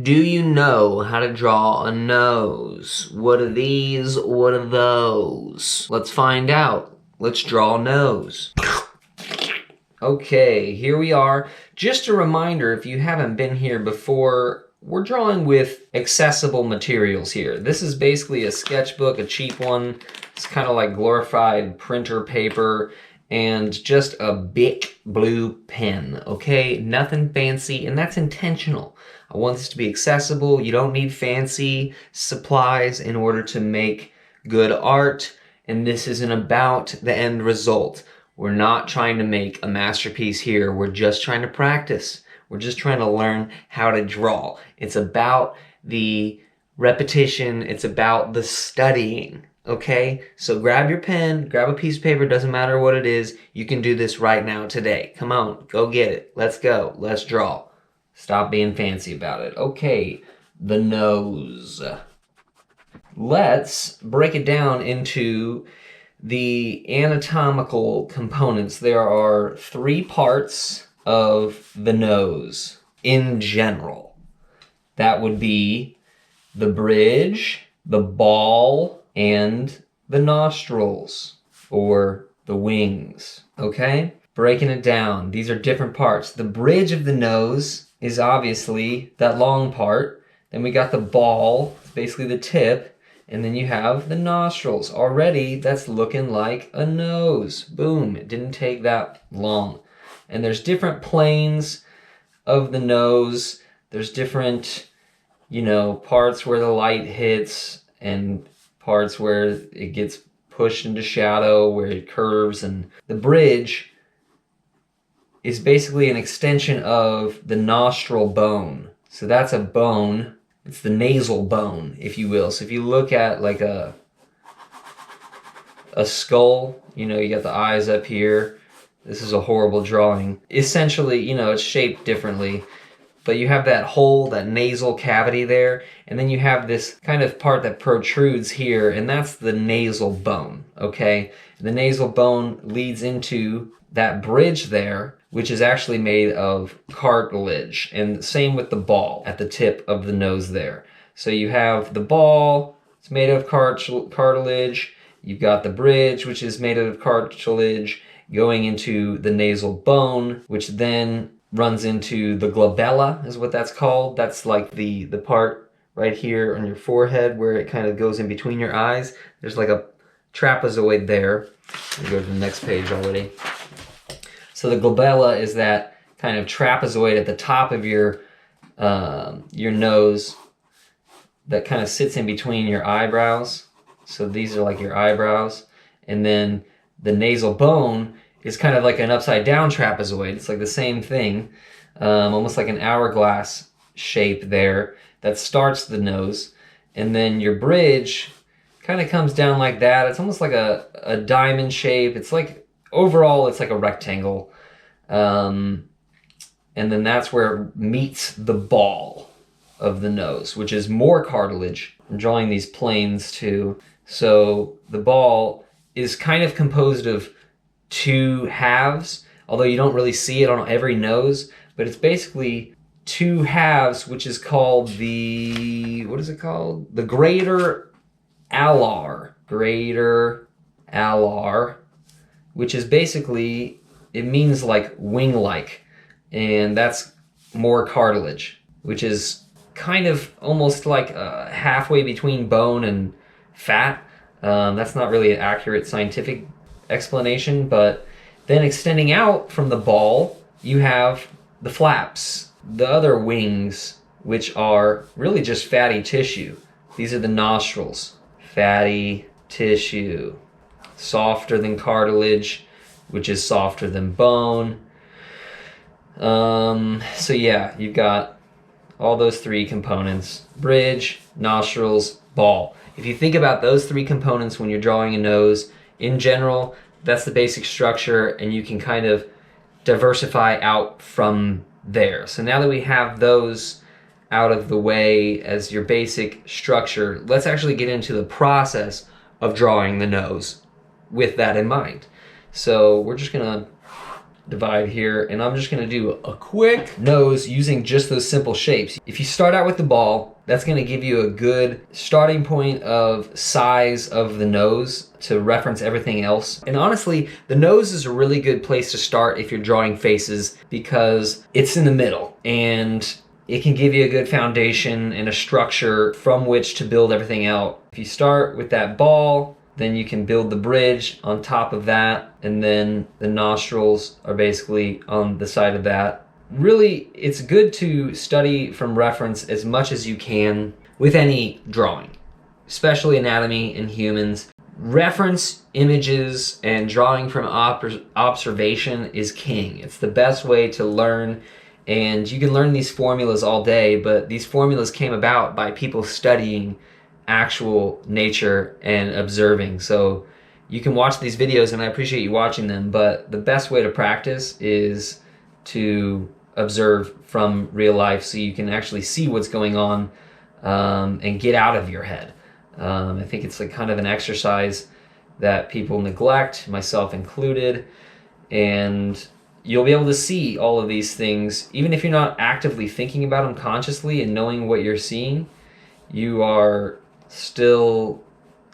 Do you know how to draw a nose? What are these? What are those? Let's find out. Let's draw a nose. Okay, here we are. Just a reminder, if you haven't been here before, we're drawing with accessible materials here. This is basically a sketchbook, a cheap one. It's kind of like glorified printer paper and just a Bic blue pen, okay? Nothing fancy, and that's intentional. I want this to be accessible. You don't need fancy supplies in order to make good art, and this isn't about the end result. We're not trying to make a masterpiece here. We're just trying to practice. We're just trying to learn how to draw. It's about the repetition. It's about the studying, okay? So grab your pen, grab a piece of paper, doesn't matter what it is. You can do this right now today. Come on, go get it. Let's go. Let's draw. Stop being fancy about it. Okay, the nose. Let's break it down into the anatomical components. There are 3 parts of the nose in general. That would be the bridge, the ball, and the nostrils, or the wings, okay? Breaking it down, these are different parts. The bridge of the nose is obviously that long part. Then we got the ball, it's basically the tip, and then you have the nostrils. Already, that's looking like a nose. Boom, it didn't take that long. And there's different planes of the nose. There's different, parts where the light hits and parts where it gets pushed into shadow, where it curves. And the bridge is basically an extension of the nostril bone. So that's a bone. It's the nasal bone, if you will. So if you look at like a skull, you got the eyes up here. This is a horrible drawing. Essentially, it's shaped differently, but you have that hole, that nasal cavity there, and then you have this kind of part that protrudes here, and that's the nasal bone, okay? The nasal bone leads into that bridge there, which is actually made of cartilage, and same with the ball at the tip of the nose there. So you have the ball, it's made of cartilage. You've got the bridge, which is made of cartilage, going into the nasal bone, which then runs into the glabella, is what that's called. That's like the part right here on your forehead where it kind of goes in between your eyes. There's like a trapezoid there. We go to the next page already. So the glabella is that kind of trapezoid at the top of your nose that kind of sits in between your eyebrows. So these are like your eyebrows. And then the nasal bone is kind of like an upside down trapezoid. It's like the same thing, almost like an hourglass shape there that starts the nose. And then your bridge kind of comes down like that. It's almost like a diamond shape. It's like, overall, it's like a rectangle. And then that's where it meets the ball of the nose, which is more cartilage. I'm drawing these planes too. So the ball is kind of composed of 2 halves, although you don't really see it on every nose, but it's basically 2 halves, which is called what is it called? The greater alar. Greater alar, which is basically, it means like wing-like, and that's more cartilage, which is kind of almost like halfway between bone and fat. That's not really an accurate scientific explanation, but then extending out from the ball, you have the flaps, the other wings, which are really just fatty tissue. These are the nostrils. Fatty tissue. Softer than cartilage, which is softer than bone. So yeah, you've got all those 3 components: bridge, nostrils, ball. If you think about those 3 components when you're drawing a nose, in general, that's the basic structure, and you can kind of diversify out from there. So now that we have those out of the way as your basic structure, let's actually get into the process of drawing the nose with that in mind. So we're just gonna divide here, and I'm just gonna do a quick nose using just those simple shapes. If you start out with the ball, that's gonna give you a good starting point of size of the nose to reference everything else. And honestly, the nose is a really good place to start if you're drawing faces because it's in the middle and it can give you a good foundation and a structure from which to build everything out. If you start with that ball, then you can build the bridge on top of that, and then the nostrils are basically on the side of that. Really, it's good to study from reference as much as you can with any drawing, especially anatomy in humans. Reference images and drawing from observation is king. It's the best way to learn, and you can learn these formulas all day, but these formulas came about by people studying actual nature and observing. So you can watch these videos, and I appreciate you watching them, but the best way to practice is to observe from real life so you can actually see what's going on and get out of your head. I think it's like kind of an exercise that people neglect, myself included, and you'll be able to see all of these things even if you're not actively thinking about them consciously and knowing what you're seeing. You are still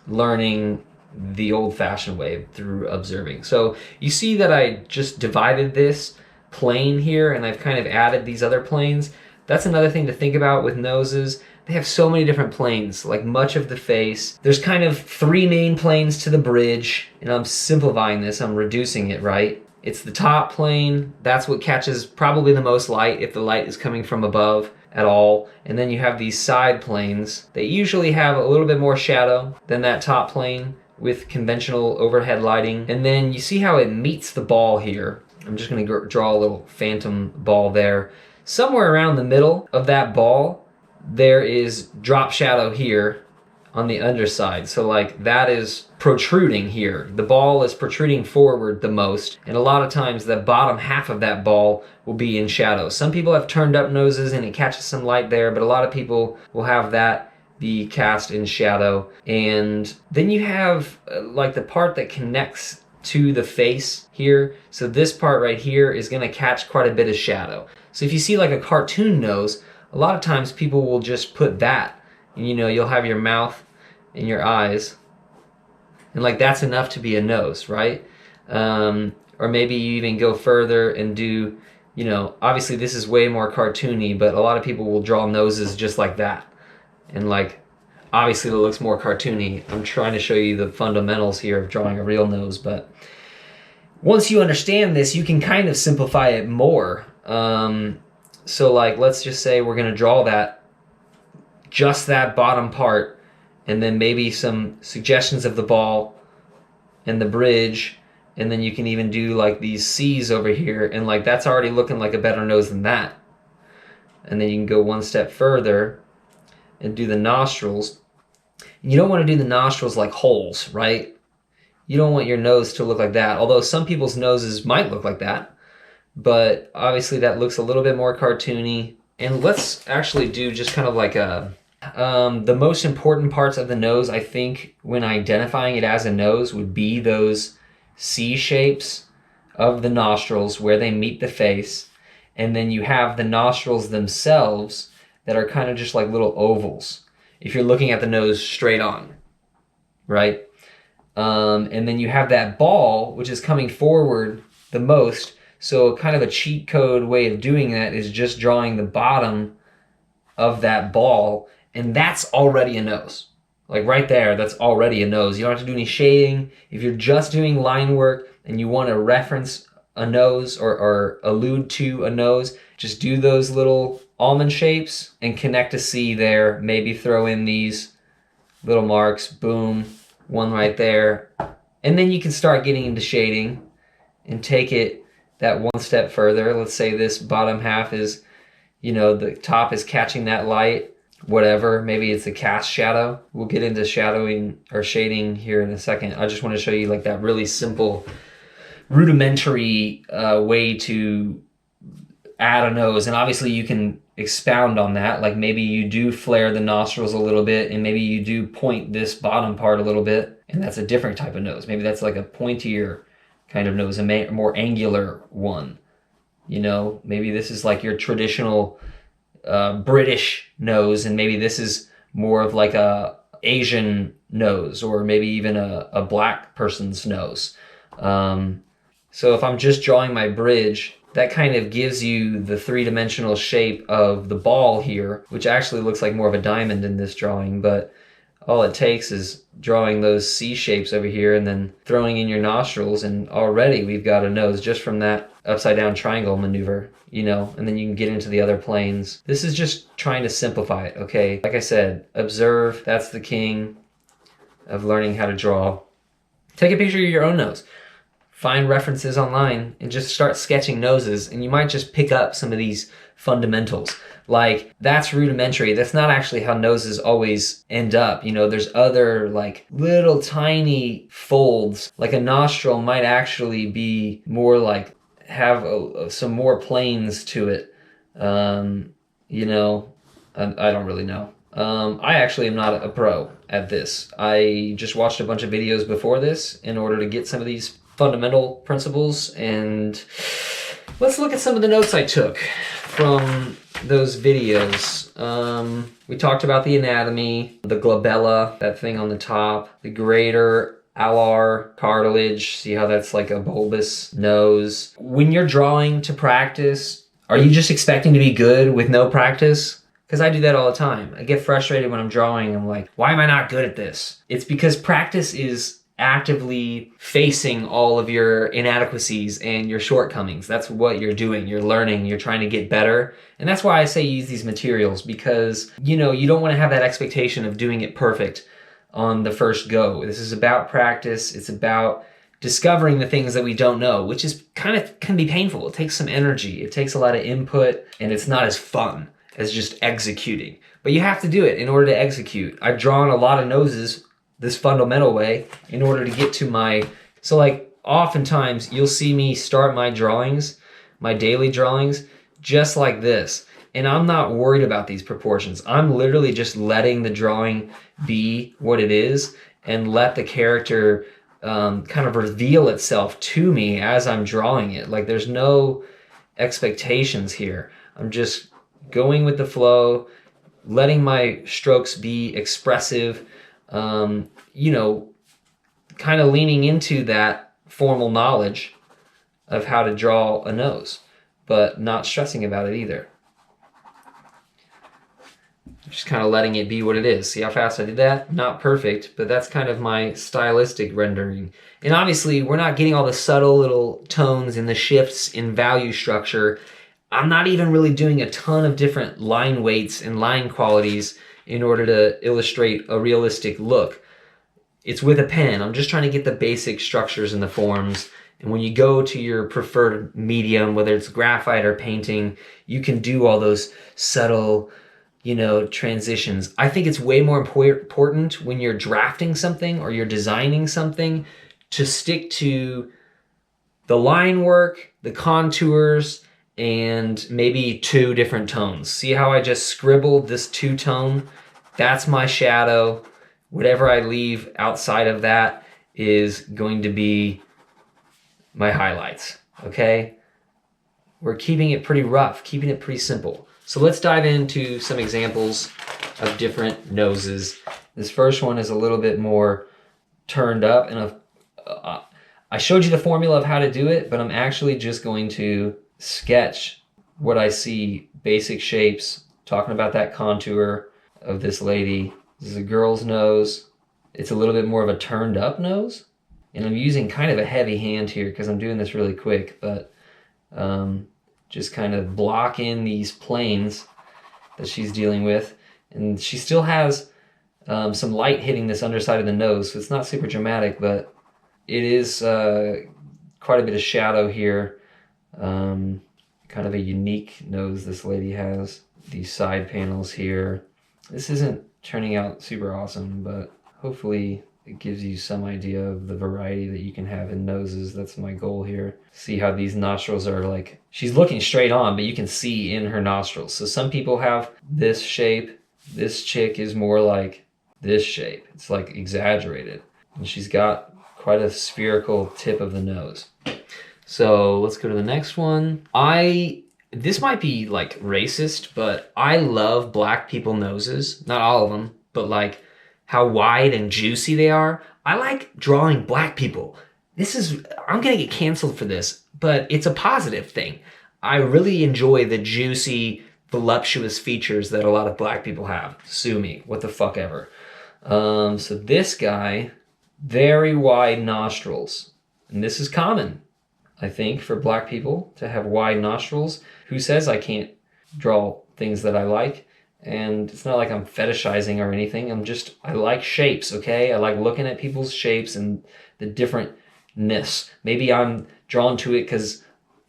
learning the old-fashioned way through observing. So you see that I just divided this plane here and I've kind of added these other planes. That's another thing to think about with noses. They have so many different planes, like much of the face. There's kind of 3 main planes to the bridge, and I'm simplifying this, I'm reducing it, right? It's the top plane, that's what catches probably the most light if the light is coming from above at all. And then you have these side planes that usually have a little bit more shadow than that top plane with conventional overhead lighting. And then you see how it meets the ball here. I'm just gonna draw a little phantom ball there. Somewhere around the middle of that ball, there is drop shadow here on the underside. So like that is protruding here. The ball is protruding forward the most, and a lot of times the bottom half of that ball will be in shadow. Some people have turned up noses and it catches some light there, but a lot of people will have that be cast in shadow. And then you have like the part that connects to the face here. So this part right here is gonna catch quite a bit of shadow. So if you see like a cartoon nose, a lot of times people will just put that, and you know, you'll have your mouth and your eyes, and like that's enough to be a nose, right? Or maybe you even go further and do, you know, obviously this is way more cartoony, but a lot of people will draw noses just like that. And like, obviously it looks more cartoony. I'm trying to show you the fundamentals here of drawing a real nose, but once you understand this, you can kind of simplify it more. So like, let's just say we're gonna draw that, just that bottom part, and then maybe some suggestions of the ball and the bridge, and then you can even do like these C's over here, and like that's already looking like a better nose than that. And then you can go one step further and do the nostrils. You don't want to do the nostrils like holes, right? You don't want your nose to look like that, although some people's noses might look like that. But obviously that looks a little bit more cartoony. And let's actually do just kind of like a, the most important parts of the nose, I think, when identifying it as a nose would be those C shapes of the nostrils where they meet the face. And then you have the nostrils themselves that are kind of just like little ovals if you're looking at the nose straight on, right? And then you have that ball, which is coming forward the most. So kind of a cheat code way of doing that is just drawing the bottom of that ball, and that's already a nose. Like right there, that's already a nose. You don't have to do any shading. If you're just doing line work and you want to reference a nose or allude to a nose, just do those little almond shapes and connect a C there. Maybe throw in these little marks, boom, one right there. And then you can start getting into shading and take it that one step further. Let's say this bottom half is, you know, the top is catching that light, whatever. Maybe it's a cast shadow. We'll get into shadowing or shading here in a second. I just want to show you like that really simple, rudimentary way to add a nose. And obviously you can expound on that. Like maybe you do flare the nostrils a little bit, and maybe you do point this bottom part a little bit, and that's a different type of nose. Maybe that's like a pointier kind of nose, a more angular one. You know, maybe this is like your traditional British nose, and maybe this is more of like a Asian nose, or maybe even a black person's nose. So if I'm just drawing my bridge, that kind of gives you the three-dimensional shape of the ball here, which actually looks like more of a diamond in this drawing, but all it takes is drawing those C shapes over here and then throwing in your nostrils, and already we've got a nose just from that upside down triangle maneuver, you know, and then you can get into the other planes. This is just trying to simplify it, okay? Like I said, observe, that's the king of learning how to draw. Take a picture of your own nose. Find references online and just start sketching noses, and you might just pick up some of these fundamentals. Like, that's rudimentary. That's not actually how noses always end up. You know, there's other like little tiny folds. Like a nostril might actually be more like have some more planes to it. You know, I don't really know. I actually am not a pro at this. I just watched a bunch of videos before this in order to get some of these fundamental principles, and let's look at some of the notes I took from those videos. We talked about the anatomy, the glabella, that thing on the top, the greater alar cartilage. See how that's like a bulbous nose. When you're drawing to practice, are you just expecting to be good with no practice? Because I do that all the time. I get frustrated when I'm drawing. I'm like, why am I not good at this? It's because practice is actively facing all of your inadequacies and your shortcomings. That's what you're doing. You're learning, you're trying to get better. And that's why I say use these materials, because, you know, you don't want to have that expectation of doing it perfect on the first go. This is about practice. It's about discovering the things that we don't know, which is can be painful. It takes some energy. It takes a lot of input, and it's not as fun as just executing. But you have to do it in order to execute. I've drawn a lot of noses this fundamental way in order to get to my, so like oftentimes you'll see me start my drawings, my daily drawings, just like this. And I'm not worried about these proportions. I'm literally just letting the drawing be what it is and let the character kind of reveal itself to me as I'm drawing it. Like there's no expectations here. I'm just going with the flow, letting my strokes be expressive, you know, kind of leaning into that formal knowledge of how to draw a nose, but not stressing about it either. Just kind of letting it be what it is. See how fast I did that? Not perfect, but that's kind of my stylistic rendering. And obviously, we're not getting all the subtle little tones and the shifts in value structure. I'm not even really doing a ton of different line weights and line qualities in order to illustrate a realistic look. It's with a pen. I'm just trying to get the basic structures and the forms. And when you go to your preferred medium, whether it's graphite or painting, you can do all those subtle, you know, transitions. I think it's way more important when you're drafting something or you're designing something to stick to the line work, the contours, and maybe two different tones. See how I just scribbled this two-tone? That's my shadow. Whatever I leave outside of that is going to be my highlights, okay? We're keeping it pretty rough, keeping it pretty simple. So let's dive into some examples of different noses. This first one is a little bit more turned up, and I showed you the formula of how to do it, but I'm actually just going to sketch what I see, basic shapes, talking about that contour of this lady. This is a girl's nose. It's a little bit more of a turned up nose, and I'm using kind of a heavy hand here because I'm doing this really quick, but just kind of block in these planes that she's dealing with. And she still has some light hitting this underside of the nose, so it's not super dramatic, but it is quite a bit of shadow here. Kind of a unique nose this lady has. These side panels here. This isn't turning out super awesome, but hopefully it gives you some idea of the variety that you can have in noses. That's my goal here. See how these nostrils are like, she's looking straight on, but you can see in her nostrils. So some people have this shape. This chick is more like this shape. It's like exaggerated. And she's got quite a spherical tip of the nose. So let's go to the next one. This might be like racist, but I love black people noses. Not all of them, but like how wide and juicy they are. I like drawing black people. I'm gonna get canceled for this, but it's a positive thing. I really enjoy the juicy, voluptuous features that a lot of black people have. Sue me, what the fuck ever. So this guy, very wide nostrils. And this is common, I think, for black people to have wide nostrils. Who says I can't draw things that I like? And it's not like I'm fetishizing or anything. I like shapes, okay? I like looking at people's shapes and the differentness. Maybe I'm drawn to it because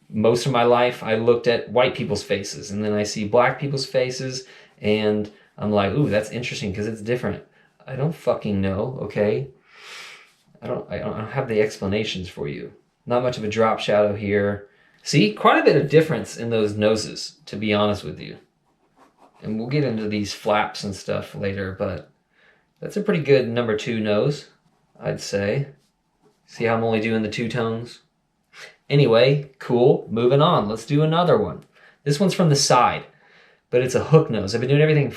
most of my life I looked at white people's faces, and then I see black people's faces, and I'm like, ooh, that's interesting because it's different. I don't fucking know, okay? I don't have the explanations for you. Not much of a drop shadow here. See, quite a bit of difference in those noses, to be honest with you. And we'll get into these flaps and stuff later, but that's a pretty good number 2 nose, I'd say. See how I'm only doing the 2 tones? Anyway, cool. Moving on. Let's do another one. This one's from the side, but it's a hook nose. I've been doing everything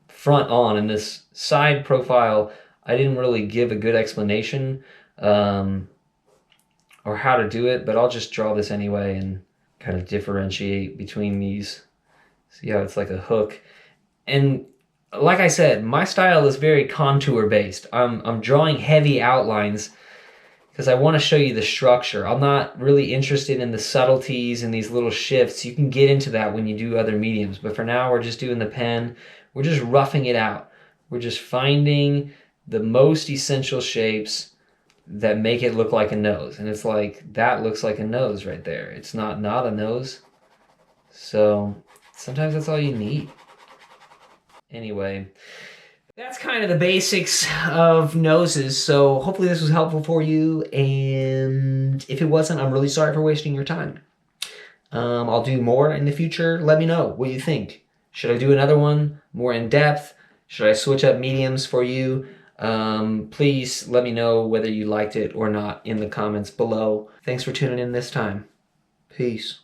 front on. In this side profile, I didn't really give a good explanation or how to do it, but I'll just draw this anyway and kind of differentiate between these. See how it's like a hook. And like I said, my style is very contour based. I'm drawing heavy outlines because I want to show you the structure. I'm not really interested in the subtleties and these little shifts. You can get into that when you do other mediums, but for now we're just doing the pen. We're just roughing it out. We're just finding the most essential shapes that make it look like a nose. And it's like, that looks like a nose right there. It's not a nose. So sometimes that's all you need. Anyway, that's kind of the basics of noses. So hopefully this was helpful for you. And if it wasn't, I'm really sorry for wasting your time. I'll do more in the future. Let me know what you think. Should I do another one more in depth? Should I switch up mediums for you? Please let me know whether you liked it or not in the comments below. Thanks for tuning in this time. Peace.